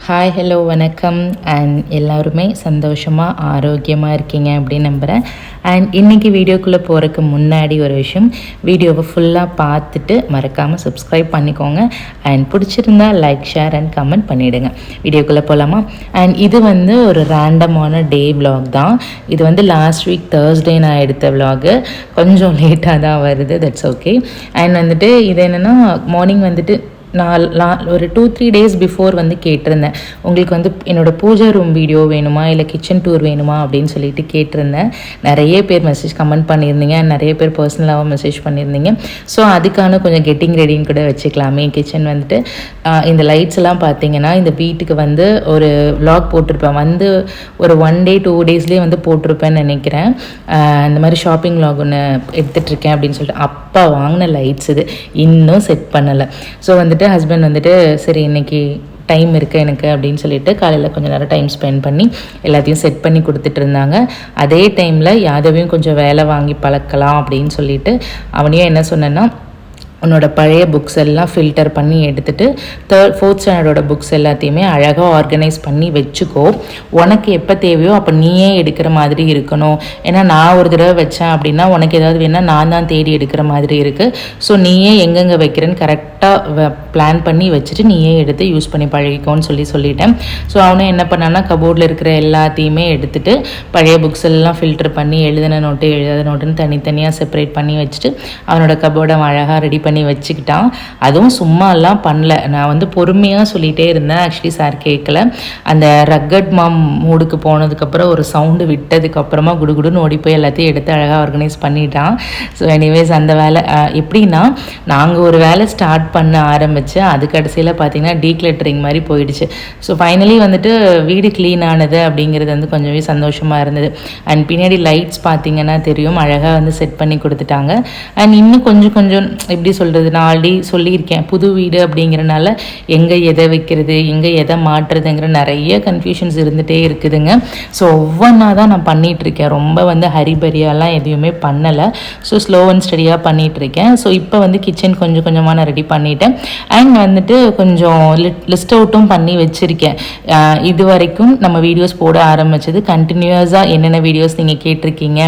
Hi hello வணக்கம் and எல்லாருமே சந்தோஷமாக ஆரோக்கியமாக இருக்கீங்க அப்படின்னு நம்புகிறேன். அண்ட் இன்றைக்கி வீடியோக்குள்ளே போகிறதுக்கு முன்னாடி ஒரு விஷயம், வீடியோவை ஃபுல்லாக பார்த்துட்டு மறக்காமல் சப்ஸ்கிரைப் பண்ணிக்கோங்க. அண்ட் பிடிச்சிருந்தா லைக் ஷேர் அண்ட் கமெண்ட் பண்ணிவிடுங்க. வீடியோக்குள்ளே போகலாமா? அண்ட் இது ஒரு ரேண்டமான டே விலாக் தான். இது லாஸ்ட் வீக் தேர்ஸ்டே நான் எடுத்த விலாகு, கொஞ்சம் லேட்டாக தான் வருது, தட்ஸ் ஓகே. அண்ட் இது என்னென்னா மார்னிங் நான் ஒரு 2-3 டேஸ் பிஃபோர் கேட்டிருந்தேன், உங்களுக்கு என்னோடய பூஜை ரூம் வீடியோ வேணுமா இல்லை கிச்சன் டூர் வேணுமா அப்படின்னு சொல்லிட்டு கேட்டிருந்தேன். நிறைய பேர் மெசேஜ் கமெண்ட் பண்ணியிருந்தீங்க, நிறைய பேர் பர்சனலாகவும் மெசேஜ் பண்ணியிருந்தீங்க. ஸோ அதுக்கான கொஞ்சம் கெட்டிங் ரெடின்னு கூட வச்சுக்கலாமே. கிச்சன் இந்த லைட்ஸ் எல்லாம் பார்த்தீங்கன்னா இந்த வீட்டுக்கு ஒரு விலாக் போட்டிருப்பேன், ஒரு 1 டே 2 டேஸ்லேயே போட்டிருப்பேன்னு நினைக்கிறேன். இந்த மாதிரி ஷாப்பிங் விலாக் ஒன்று எடுத்துகிட்ருக்கேன் அப்படின்னு சொல்லிட்டு அப்பா வாங்கின லைட்ஸ் இது இன்னும் செட் பண்ணலை. ஸோ ஹஸ்பண்ட் சரி இன்னைக்கு டைம் இருக்குது எனக்கு அப்படின்னு சொல்லிட்டு காலையில் கொஞ்சம் நேரம் டைம் ஸ்பெண்ட் பண்ணி எல்லாத்தையும் செட் பண்ணி கொடுத்துட்டு இருந்தாங்க. அதே டைமில் யாதவையும் கொஞ்சம் வேலை வாங்கி பழக்கலாம் அப்படின்னு சொல்லிட்டு அவனையும் என்ன சொன்னேன்னா, உன்னோட பழைய புக்ஸ் எல்லாம் ஃபில்டர் பண்ணி எடுத்துகிட்டு 4th ஸ்டாண்டர்டோட புக்ஸ் எல்லாத்தையுமே அழகாக ஆர்கனைஸ் பண்ணி வச்சுக்கோ. உனக்கு எப்போ தேவையோ அப்போ நீயே எடுக்கிற மாதிரி இருக்கணும். ஏன்னா நான் ஒரு தடவை வச்சேன் அப்படின்னா உனக்கு ஏதாவது வேணால் நான் தான் தேடி எடுக்கிற மாதிரி இருக்குது. ஸோ நீயே எங்கெங்கே வைக்கிறேன்னு கரெக்டாக பிளான் பண்ணி வச்சுட்டு நீயே எடுத்து யூஸ் பண்ணி பழகிக்கோன்னு சொல்லிட்டேன். ஸோ அவனும் என்ன பண்ணான்னா கபோர்டில் இருக்கிற எல்லாத்தையுமே எடுத்துகிட்டு பழைய புக்ஸ் எல்லாம் ஃபில்டர் பண்ணி எழுதின நோட்டு எழுதாத நோட்டுன்னு தனித்தனியாக செப்பரேட் பண்ணி வச்சுட்டு அவனோட கபோர்டை அழகாக ரெடி பண்ணி வச்சுக்கிட்டான். அதுவும் சும்மாலாம் பண்ணல, நான் பொறுமையாக சொல்லிகிட்டே இருந்தேன். ஆக்சுவலி சார் கேட்கல. அந்த ரக்கட் மாம் மூடுக்கு போனதுக்கப்புறம் ஒரு சவுண்டு விட்டதுக்கப்புறமா குடுகுடுன்னு ஓடி போய் எல்லாத்தையும் எடுத்து அழகாக ஆர்கனைஸ் பண்ணிட்டான். ஸோ எனிவேஸ் அந்த வேலை எப்படின்னா, நாங்கள் ஒரு வேலை ஸ்டார்ட் பண்ண ஆரம்பித்து அது கடைசியில் பார்த்திங்கன்னா டீக்ளட்டரிங் மாதிரி போயிடுச்சு. ஸோ ஃபைனலி வீடு க்ளீன் ஆனது அப்படிங்கிறது கொஞ்சமே சந்தோஷமாக இருந்தது. அண்ட் பின்னாடி லைட்ஸ் பார்த்திங்கன்னா தெரியும், அழகாக செட் பண்ணி கொடுத்துட்டாங்க. அண்ட் இன்னும் கொஞ்சம் கொஞ்சம் எப்படி சொல்கிறது, நான் ஆல்ரெடி சொல்லியிருக்கேன், புது வீடு அப்படிங்கிறனால எங்கே எதை வைக்கிறது எங்கே எதை மாற்றுறதுங்கிற நிறைய கன்ஃபியூஷன்ஸ் இருந்துகிட்டே இருக்குதுங்க. ஸோ ஒவ்வொன்றா தான் நான் பண்ணிகிட்ருக்கேன். ரொம்ப ஹரிபரியாலாம் எதுவுமே பண்ணலை. ஸோ ஸ்லோ அண்ட் ஸ்டடியாக பண்ணிகிட்ருக்கேன். ஸோ இப்போ கிச்சன் கொஞ்சம் கொஞ்சமாக நான் ரெடி பண்ணிட்டேன். அண்ட் கொஞ்சம் லிஸ்ட் அவுட்டும் பண்ணி வச்சுருக்கேன். இது வரைக்கும் நம்ம வீடியோஸ் போட ஆரம்பித்தது கண்டினியூஸாக என்னென்ன வீடியோஸ் நீங்கள் கேட்டிருக்கீங்க,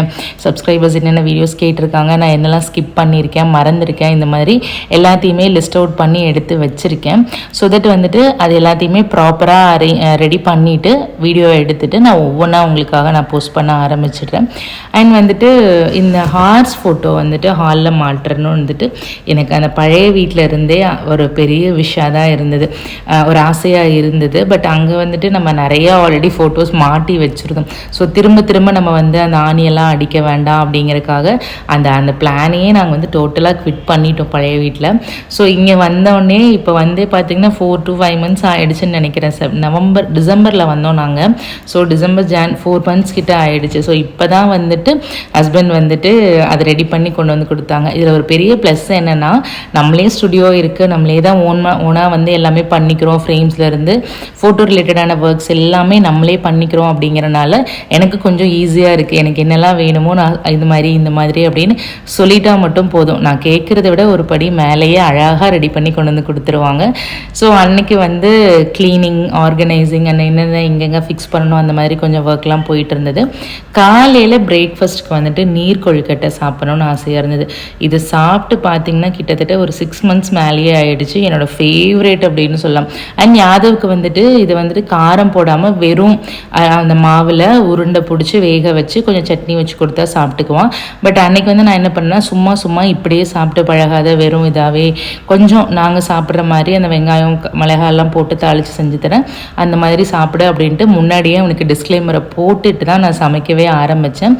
சப்ஸ்கிரைபர்ஸ் என்னென்ன வீடியோஸ் கேட்டிருக்காங்க, நான் என்னெல்லாம் ஸ்கிப் பண்ணியிருக்கேன், மறந்துருக்கேன், இந்த மாதிரி எல்லாத்தையுமே லிஸ்ட் அவுட் பண்ணி எடுத்து வச்சுருக்கேன். ஸோ தட் அது எல்லாத்தையுமே ப்ராப்பராக ரெடி பண்ணிவிட்டு வீடியோ எடுத்துகிட்டு நான் ஒவ்வொன்றா உங்களுக்காக நான் போஸ்ட் பண்ண ஆரம்பிச்சிடுறேன். அண்ட் இந்த ஹார்ஸ் ஃபோட்டோ ஹாலில் மாட்டுறன்னு எனக்கு அந்த பழைய வீட்டில் இருந்தே ஒரு பெரிய விஷயம் தான் இருந்தது, ஒரு ஆசையாக இருந்தது. பட் அங்கே நம்ம நிறையா ஆல்ரெடி ஃபோட்டோஸ் மாட்டி வச்சுருந்தோம். ஸோ திரும்ப திரும்ப நம்ம அந்த ஆணியெல்லாம் அடிக்க வேண்டாம் அப்படிங்கிறதுக்காக அந்த பிளானையே நாங்கள் டோட்டலாக குவிட் பண்ணிட்டோம் பழைய வீட்டில். ஸோ இங்கே வந்தோடனே இப்போ பார்த்திங்கன்னா 4 to 5 months ஆகிடுச்சுன்னு நினைக்கிறேன். டிசம்பரில் வந்தோம் நாங்கள். ஸோ டிசம்பர் 4 months கிட்ட ஆகிடுச்சு. ஸோ இப்போ தான் ஹஸ்பண்ட் அதை ரெடி பண்ணி கொண்டு கொடுத்தாங்க. இதில் ஒரு பெரிய ப்ளஸ் என்னென்னா, நம்மளே ஸ்டுடியோ இருக்குது, நம்மளே தான் ஓனாக எல்லாமே பண்ணிக்கிறோம். ஃப்ரேம்ஸ்லேருந்து ஃபோட்டோ ரிலேட்டடான ஒர்க்ஸ் எல்லாமே நம்மளே பண்ணிக்கிறோம். அப்படிங்கிறனால எனக்கு கொஞ்சம் ஈஸியாக இருக்குது. எனக்கு என்னெல்லாம் வேணுமோ நான் இந்த மாதிரி அப்படின்னு சொல்லிட்டா மட்டும் போதும், நான் கேட்குறத விட ஒரு படி மேலேயே அழகாக ரெடி பண்ணி கொண்டு கொடுத்துருவாங்க. ஸோ அன்னைக்கு க்ளீனிங், ஆர்கனைசிங் அண்ட் என்னென்ன எங்கெங்கே ஃபிக்ஸ் பண்ணணும் அந்த மாதிரி கொஞ்சம் ஒர்க்லாம் போயிட்டு இருந்தது. காலையில் பிரேக்ஃபாஸ்ட்டுக்கு நீர் கொழுக்கட்டை சாப்பிடணும்னு ஆசையாக இருந்தது. இது சாப்பிட்டு பார்த்திங்கன்னா கிட்டத்தட்ட ஒரு 6 months மேலேயே ஆகிடுச்சு. என்னோடய ஃபேவரேட் அப்படின்னு சொல்லலாம். அண்ட் யாதவுக்கு இது காரம் போடாமல் வெறும் அந்த மாவில் உருண்டை பிடிச்சி வேக வச்சு கொஞ்சம் சட்னி வச்சு கொடுத்தா சாப்பிட்டுக்குவான். பட் அன்னைக்கு நான் என்ன பண்ணேன், சும்மா இப்படியே சாப்பிட்டு பழகாத, வெறும் இதாகவே கொஞ்சம் நாங்கள் சாப்பிட்ற மாதிரி அந்த வெங்காயம் மிளகாயெல்லாம் போட்டு தாளித்து செஞ்சு தரேன், அந்த மாதிரி சாப்பிடு அப்படின்ட்டு முன்னாடியே அவனுக்கு டிஸ்க்ளைமரை போட்டுட்டு தான் நான் சமைக்கவே ஆரம்பித்தேன்.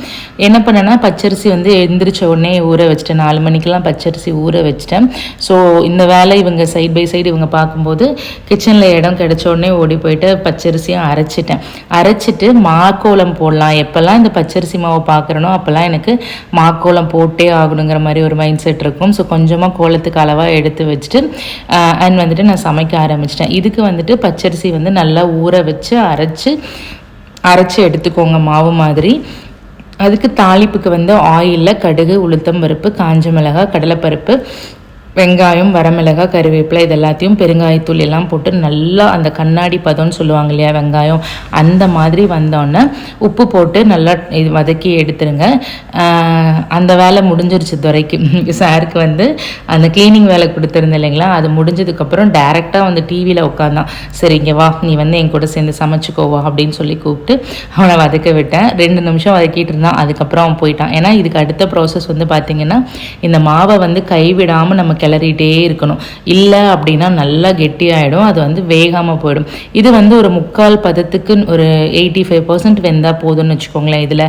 என்ன பண்ணேன்னா, பச்சரிசி எந்திரிச்ச உடனே ஊற வச்சிட்டேன். 4 மணிக்கெலாம் பச்சரிசி ஊற வச்சிட்டேன். ஸோ இந்த வேலை இவங்க சைட் பை சைடு இவங்க பார்க்கும்போது கிச்சனில் இடம் கிடைச்ச உடனே ஓடி போயிட்டு பச்சரிசியும் அரைச்சிட்டு மாக்கோலம் போடலாம். எப்போல்லாம் இந்த பச்சரிசி மாவை பார்க்குறனோ அப்போல்லாம் எனக்கு மாக்கோலம் போட்டே ஆகணுங்கிற மாதிரி ஒரு மைண்ட் செட் இருக்கும். ஸோ கொஞ்சமாக கோலத்துக்கு அளவாக எடுத்து வச்சுட்டு அண்ட் நான் சமைக்க ஆரம்பிச்சிட்டேன். இதுக்கு பச்சரிசி நல்லா ஊற வச்சு அரைச்சி எடுத்துக்கோங்க மாவு மாதிரி. அதுக்கு தாளிப்புக்கு ஆயிலில் கடுகு, உளுத்தம் பருப்பு, காஞ்ச மிளகாய், கடலைப்பருப்பு, வெங்காயம், வரமிளகாய், கருவேப்பிலை இது எல்லாத்தையும் பெருங்காயத்தூள் எல்லாம் போட்டு நல்லா அந்த கண்ணாடி பதம்னு சொல்லுவாங்க இல்லையா, வெங்காயம் அந்த மாதிரி வந்தோடனே உப்பு போட்டு நல்லா இது வதக்கி எடுத்துருங்க. அந்த வேலை முடிஞ்சிருச்சு துரைக்கு. சாருக்கு வந்து அந்த க்ளீனிங் வேலை கொடுத்துருந்தேன் இல்லைங்களா, அது முடிஞ்சதுக்கப்புறம் டேரெக்டாக வந்து டிவியில் உட்காந்தான். சரி இங்கே வா, நீ வந்து என் கூட சேர்ந்து சமைச்சிக்கோவா அப்படின்னு சொல்லி கூப்பிட்டு அவனை வதக்க விட்டேன். 2 நிமிஷம் வதக்கிட்டு இருந்தான். அதுக்கப்புறம் அவன் போயிட்டான். ஏன்னா இதுக்கு அடுத்த ப்ராசஸ் வந்து பார்த்திங்கன்னா, இந்த மாவை வந்து கைவிடாமல் நம்ம கிளறிட்டே இருக்கணும். இல்லை அப்படின்னா நல்லா கெட்டியாயிடும், அது வந்து வேகாமல் போயிடும். இது வந்து ஒரு 3/4 பதத்துக்கு ஒரு 85% வெந்தால் போதும்னு வச்சுக்கோங்களேன் இதில்.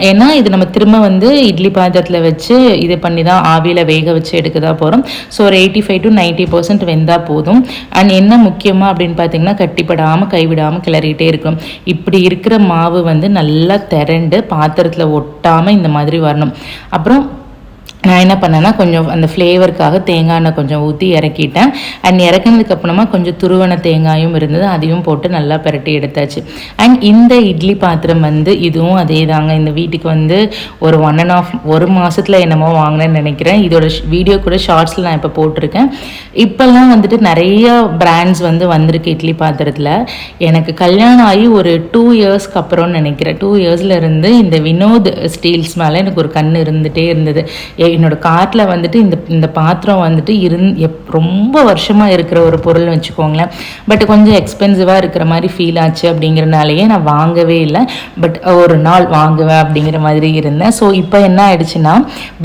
ஏன்னா இது நம்ம திரும்ப வந்து இட்லி பாத்திரத்தில் வச்சு இது பண்ணி தான் ஆவியில் வேக வச்சு எடுக்க தான் போகிறோம். ஸோ ஒரு 85 to 90% வெந்தால் போதும். அண்ட் என்ன முக்கியமாக அப்படின்னு பார்த்தீங்கன்னா, கட்டிப்படாமல் கைவிடாமல் கிளறிட்டே இருக்கணும். இப்படி இருக்கிற மாவு வந்து நல்லா திரண்டு பாத்திரத்தில் ஒட்டாமல் இந்த மாதிரி வரணும். அப்புறம் நான் என்ன பண்ணேன்னா, கொஞ்சம் அந்த ஃப்ளேவருக்காக தேங்காய் எண்ணெய் கொஞ்சம் ஊற்றி இறக்கிட்டேன். அண்ட் இறக்குனதுக்கு அப்புறமா கொஞ்சம் துருவன தேங்காயும் இருந்தது, அதையும் போட்டு நல்லா பரட்டி எடுத்தாச்சு. அண்ட் இந்த இட்லி பாத்திரம் வந்து இதுவும் அதே தாங்க. இந்த வீட்டுக்கு வந்து ஒரு 1 மாதத்தில் என்னமோ வாங்கினேன்னு நினைக்கிறேன். இதோட வீடியோ கூட ஷார்ட்ஸில் நான் இப்போ போட்டிருக்கேன். இப்போல்லாம் வந்துட்டு நிறைய பிராண்ட்ஸ் வந்து வந்திருக்கு இட்லி பாத்திரத்தில். எனக்கு கல்யாணம் ஆகி ஒரு 2 இயர்ஸ்க்கு அப்புறம்னு நினைக்கிறேன். 2 இயர்ஸில் இருந்து இந்த வினோத் ஸ்டீல்ஸ் மேலே எனக்கு ஒரு கண் இருந்துகிட்டே இருந்தது. என்னோட கார்ட்டில் வந்துட்டு இந்த பாத்திரம் வந்துட்டு ரொம்ப வருஷமாக இருக்கிற ஒரு பொருள்னு வச்சுக்கோங்களேன். பட் கொஞ்சம் எக்ஸ்பென்சிவாக இருக்கிற மாதிரி ஃபீல் ஆச்சு. அப்படிங்கிறனாலேயே நான் வாங்கவே இல்லை. பட் ஒரு நாள் வாங்குவேன் அப்படிங்கிற மாதிரி இருந்தேன். ஸோ இப்போ என்ன ஆயிடுச்சுன்னா,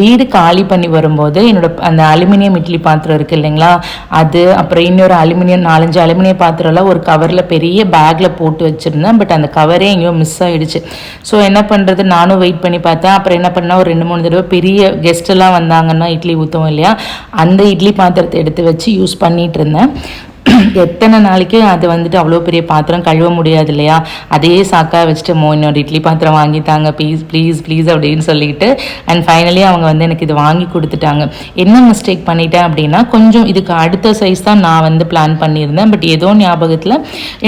வீடு காலி பண்ணி வரும்போது என்னோட அந்த அலுமினியம் இட்லி பாத்திரம் இருக்குது இல்லைங்களா, அது அப்புறம் இன்னொரு 4-5 அலுமினியம் பாத்திரம்லாம் ஒரு கவரில் பெரிய பேக்கில் போட்டு வச்சுருந்தேன். பட் அந்த கவரே எங்கேயோ மிஸ் ஆகிடுச்சு. ஸோ என்ன பண்ணுறது, நானும் வெயிட் பண்ணி பார்த்தேன். அப்புறம் என்ன பண்ணால் ஒரு 2-3 தடவை பெரிய கெஸ்ட் எல்லாம் வந்தாங்கன்னா இட்லி ஊற்றுவோம் இல்லையா, அந்த இட்லி பாத்திரத்தை எடுத்து வச்சு யூஸ் பண்ணிட்டு இருந்தேன். எத்தனை நாளைக்கு அது வந்துட்டு அவ்வளோ பெரிய பாத்திரம் கழுவ முடியாது இல்லையா, அதே சாக்காக வச்சுட்டு இன்னொரு இட்லி பாத்திரம் வாங்கித்தாங்க ப்ளீஸ் ப்ளீஸ் ப்ளீஸ் அப்படின்னு சொல்லிட்டு. அண்ட் ஃபைனலி அவங்க வந்து எனக்கு இது வாங்கி கொடுத்துட்டாங்க. என்ன மிஸ்டேக் பண்ணிட்டேன் அப்படின்னா, கொஞ்சம் இதுக்கு அடுத்த சைஸ் தான் நான் வந்து பிளான் பண்ணியிருந்தேன். பட் ஏதோ ஞாபகத்தில்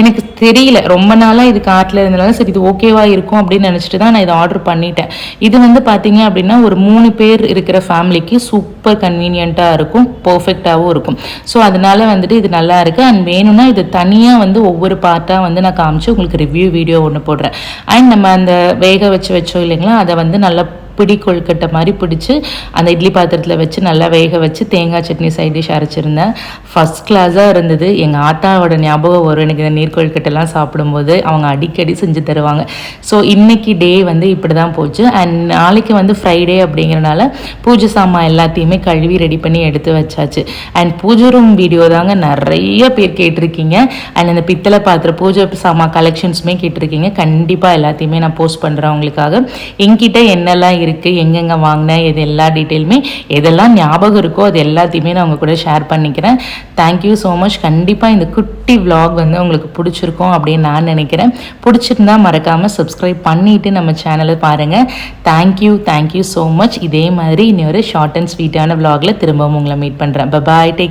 எனக்கு தெரியல, ரொம்ப நாளாக இது காட்டில் இருந்தனால சரி இது ஓகேவா இருக்கும் அப்படின்னு நினச்சிட்டு தான் நான் இதை ஆர்டர் பண்ணிட்டேன். இது வந்து பார்த்தீங்க அப்படின்னா ஒரு 3 பேர் இருக்கிற ஃபேமிலிக்கு சூப்பர் கன்வீனியண்ட்டாக இருக்கும், பர்ஃபெக்டாகவும் இருக்கும். ஸோ அதனால வந்துட்டு இது நல்லா இருக்குது. அண்ட் வேணும்னா இது தனியாக வந்து ஒவ்வொரு பார்ட்டாக வந்து நான் காமிச்சு உங்களுக்கு ரிவ்யூ வீடியோ ஒன்று போடுறேன். அண்ட் நம்ம அந்த வேக வச்சோம் இல்லைங்களா, அதை வந்து நல்லா பிடி கொழுக்கட்டை மாதிரி பிடிச்சி அந்த இட்லி பாத்திரத்தில் வச்சு நல்லா வேக வச்சு தேங்காய் சட்னி சைட் டிஷ் அரைச்சிருந்தேன். ஃபஸ்ட் கிளாஸாக இருந்தது. எங்கள் ஆத்தாவோட ஞாபகம் வரும் எனக்கு இந்த நீர் கொழுக்கட்டைலாம் சாப்பிடும்போது. அவங்க அடிக்கடி செஞ்சு தருவாங்க. ஸோ இன்றைக்கி டே வந்து இப்படி தான் போச்சு. அண்ட் நாளைக்கு வந்து ஃப்ரைடே அப்படிங்கிறனால பூஜை சாமான் எல்லாத்தையுமே கழுவி ரெடி பண்ணி எடுத்து வச்சாச்சு. அண்ட் பூஜை ரூம் வீடியோ தாங்க நிறைய பேர் கேட்டிருக்கீங்க. அண்ட் இந்த பித்தளை பாத்திரம் பூஜை சாமான் கலெக்ஷன்ஸுமே கேட்டிருக்கீங்க. கண்டிப்பாக எல்லாத்தையுமே நான் போஸ்ட் பண்ணுறேன் உங்களுக்காக. என்கிட்ட என்னெல்லாம் இருக்குது, எங்கெங்கே வாங்கினேன், இது எல்லா டீட்டெயிலுமே எதெல்லாம் ஞாபகம் இருக்கோ அது எல்லாத்தையுமே நான் உங்கள் கூட ஷேர் பண்ணிக்கிறேன். Thank you so much. கண்டிப்பாக இந்த குட்டி விலாக் வந்து உங்களுக்கு பிடிச்சிருக்கும் அப்படின்னு நான் நினைக்கிறேன். பிடிச்சிருந்தா மறக்காமல் சப்ஸ்கிரைப் பண்ணிவிட்டு நம்ம சேனலை பாருங்கள். Thank you so much. இதே மாதிரி இன்னொரு ஷார்ட் அண்ட் ஸ்வீட்டான விலாகில் திரும்பவும் உங்களை மீட் பண்ணுறேன். பாய். டேக்